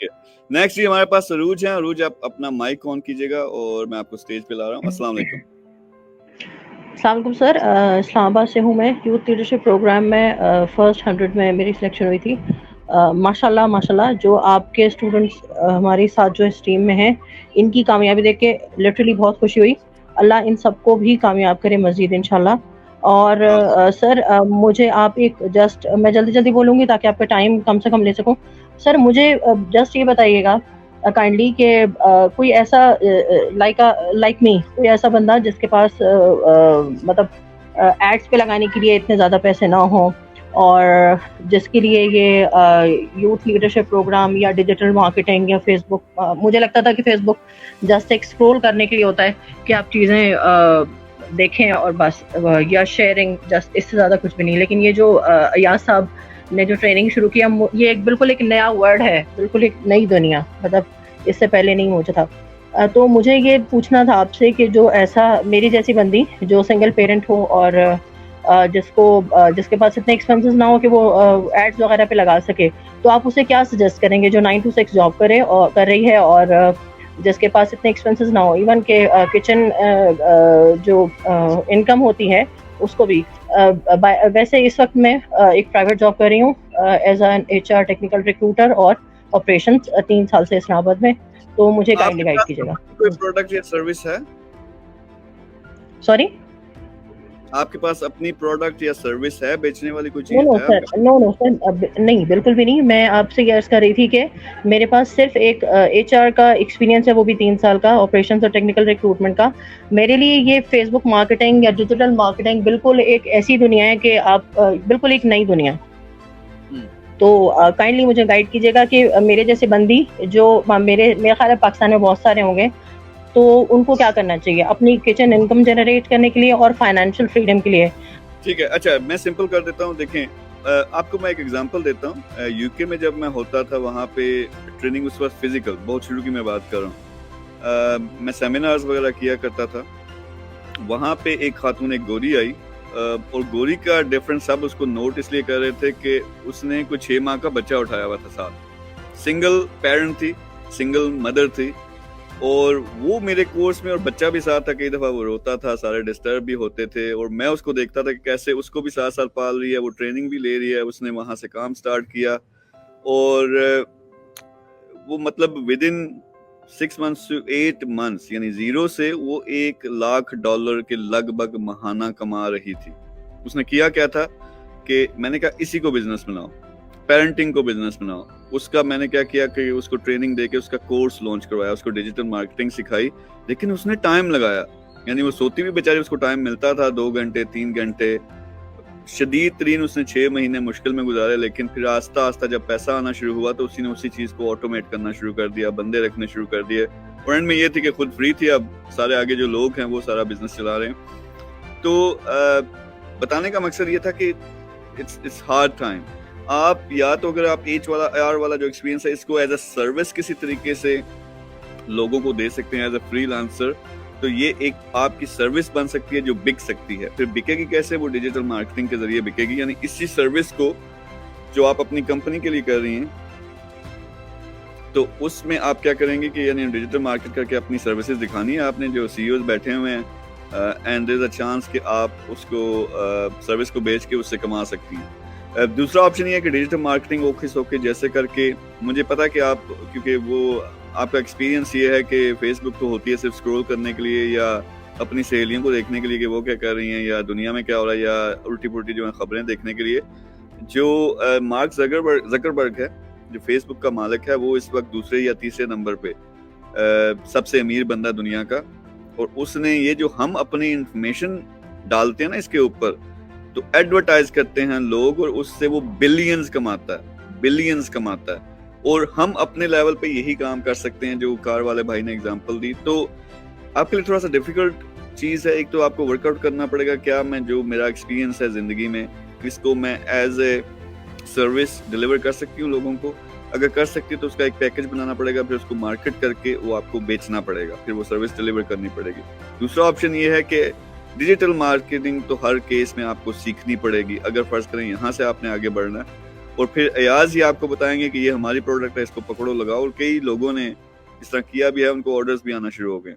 ठीक है, नेक्स्ट जी हमारे पास अरूज हैं। अरूज आप अपना माइक ऑन कीजिएगा और मैं आपको स्टेज पे ला रहा हूँ। अस्सलाम वालेकुम। अस्सलाम वालेकुम सर, इस्लामाबाद से हूँ मैं। यूथ लीडरशिप प्रोग्राम में फर्स्ट 100 में मेरी सिलेक्शन हुई थी। माशाल्लाह माशाल्लाह जो आपके स्टूडेंट्स हमारे साथ जो इस टीम में हैं, इनकी कामयाबी देख के लिटरली बहुत खुशी हुई। अल्लाह इन सबको भी कामयाब करे मज़ीद इंशाल्लाह। और सर मुझे आप एक जस्ट मैं जल्दी-जल्दी बोलूँगी ताकि आपका टाइम कम से कम ले सकूँ। सर मुझे जस्ट ये बताइएगा काइंडली कि कोई ऐसा लाइक मी कोई ऐसा बंदा जिसके पास मतलब एड्स पे लगाने के लिए इतने ज़्यादा पैसे ना हों और जिसके लिए ये यूथ लीडरशिप प्रोग्राम या डिजिटल मार्केटिंग या फेसबुक, मुझे लगता था कि फेसबुक जस्ट एक स्क्रॉल करने के लिए होता है कि आप चीज़ें देखें और बस या शेयरिंग, जस्ट इससे ज़्यादा कुछ भी नहीं। लेकिन ये जो अयाज साहब ने जो ट्रेनिंग शुरू किया, ये एक बिल्कुल एक नया वर्ड है, बिल्कुल एक नई दुनिया, मतलब इससे पहले नहीं होता था। तो मुझे ये पूछना था आपसे कि जो ऐसा मेरी जैसी बंदी जो सिंगल पेरेंट हो और जिसके पास इतने एक्सपेंसेस ना हो कि वो एड्स वगैरह पे लगा सके, तो आप उसे क्या सजेस्ट करेंगे जो 9 to 6 जॉब करे और कर रही है और जिसके पास इतने एक्सपेंसेस ना हो, इवन के किचन जो इनकम होती है उसको भी। वैसे इस वक्त मैं एक प्राइवेट जॉब कर रही हूँ as an HR technical recruiter और ऑपरेशंस 3 साल से इस्लामाबाद में। तो मुझे काइंडली गाइड कीजिएगा। कोई प्रोडक्ट या सर्विस है? सॉरी, आपके पास अपनी प्रोडक्ट या सर्विस है, बेचने वाली कोई चीज नो है? सर, नो सर, नहीं, बिल्कुल भी नहीं। मैं आपसे ये अर्ज कर रही थी कि मेरे पास सिर्फ एक HR का एक्सपीरियंस है, वो भी 3 साल का, ऑपरेशंस और टेक्निकल रिक्रूटमेंट का। मेरे लिए ये फेसबुक मार्केटिंग या डिजिटल मार्केटिंग बिल्कुल एक ऐसी दुनिया है कि आप बिल्कुल एक नई दुनिया। तो काइंडली मुझे गाइड कीजिएगा कि मेरे जैसे बंदी जो मेरे ख्याल है पाकिस्तान में बहुत सारे होंगे, तो उनको क्या करना चाहिए अपनी किचन इनकम जनरेट करने के लिए और फाइनेंशियल फ्रीडम के लिए। ठीक है, अच्छा मैं सिंपल कर देता हूँ। देखें, आपको मैं एक एग्जांपल देता हूँ। यूके में जब मैं होता था वहाँ पे ट्रेनिंग उस वक्त फिजिकल, बहुत शुरू की मैं बात कर रहा हूँ, मैं सेमिनार्स वगैरह किया करता था। वहाँ पे एक खातून, एक गोरी आई, और गोरी का डिफरेंस सब उसको नोट इसलिए कर रहे थे कि उसने कुछ 6 माह का बच्चा उठाया हुआ था साथ, सिंगल पेरेंट थी, सिंगल मदर थी, और वो मेरे कोर्स में, और बच्चा भी साथ था। कई दफा वो रोता था, सारे डिस्टर्ब भी होते थे, और मैं उसको देखता था कि कैसे उसको भी 7 साल पाल रही है, वो ट्रेनिंग भी ले रही है। उसने वहां से काम स्टार्ट किया और वो मतलब with in 6 months to 8 months यानी 0 से वो $1 लाख के लगभग महाना कमा रही थी। उसने किया क्या था कि मैंने कहा इसी को बिजनेस बनाओ, पेरेंटिंग को बिजनेस बनाओ। उसका मैंने क्या किया कि उसको ट्रेनिंग देके उसका कोर्स लॉन्च करवाया, उसको डिजिटल मार्केटिंग सिखाई, लेकिन उसने टाइम लगाया। यानी वो सोती भी बेचारी, उसको टाइम मिलता था 2 घंटे 3 घंटे। शदीद तरीन उसने 6 महीने मुश्किल में गुजारे, लेकिन फिर आस्ता आस्ता जब पैसा आना शुरू हुआ तो उसी ने उसी चीज को ऑटोमेट करना शुरू कर दिया, बंदे रखने शुरू कर दिए। और एंड में ये थी कि खुद फ्री थी, अब सारे आगे जो लोग हैं वो सारा बिजनेस चला रहे हैं। तो बताने का मकसद ये था कि इट्स हार्ड टाइम। आप या तो अगर आप HR वाला जो एक्सपीरियंस है इसको एज अ सर्विस किसी तरीके से लोगों को दे सकते हैं एज अ फ्रीलांसर, तो ये एक आपकी सर्विस बन सकती है जो बिक सकती है। फिर बिकेगी कैसे? वो डिजिटल मार्केटिंग के जरिए बिकेगी। यानी इसी सर्विस को जो आप अपनी कंपनी के लिए कर रही हैं, तो उसमें आप क्या करेंगे कि यानी डिजिटल मार्केट करके अपनी सर्विसेज दिखानी है आपने, जो CEOs बैठे हुए हैं, and there is a chance कि आप उसको सर्विस को बेच के उससे कमा सकती हैं। दूसरा ऑप्शन ये है कि डिजिटल मार्केटिंग ओके सोके जैसे करके, मुझे पता है कि आप, क्योंकि वो आपका एक्सपीरियंस ये है कि फेसबुक तो होती है सिर्फ स्क्रॉल करने के लिए या अपनी सहेलियों को देखने के लिए कि वो क्या कर रही हैं या दुनिया में क्या हो रहा है, या उल्टी पुल्टी जो है खबरें देखने के लिए। जो मार्क जकरबर्ग है, जो फेसबुक का मालिक है, वो इस वक्त दूसरे या तीसरे नंबर पे सबसे अमीर बंदा दुनिया का। और उसने ये जो हम अपनी इंफॉर्मेशन डालते हैं ना इसके ऊपर, तो एडवर्टाइज करते हैं लोग और उससे वो बिलियंस कमाता है। और हम अपने लेवल पे यही काम कर सकते हैं जो कार वाले भाई ने एग्जांपल दी। तो आपके लिए थोड़ा सा डिफिकल्ट चीज है। एक तो आपको वर्कआउट करना पड़ेगा, क्या मैं जो मेरा एक्सपीरियंस है जिंदगी में इसको मैं एज ए सर्विस डिलीवर कर सकती हूँ लोगों को। अगर कर सकती है तो उसका एक पैकेज बनाना पड़ेगा, फिर उसको मार्केट करके वो आपको बेचना पड़ेगा, फिर वो सर्विस डिलीवर करनी पड़ेगी। दूसरा ऑप्शन ये है कि डिजिटल मार्केटिंग तो हर केस में आपको सीखनी पड़ेगी। अगर फर्ज करें यहाँ से आपने आगे बढ़ना है اور پھر ایاز ہی آپ کو بتائیں گے کہ یہ ہماری پروڈکٹ ہے، اس کو پکڑو لگاؤ، اور کئی لوگوں نے اس طرح کیا بھی ہے، ان کو آرڈرز بھی آنا شروع ہو گئے۔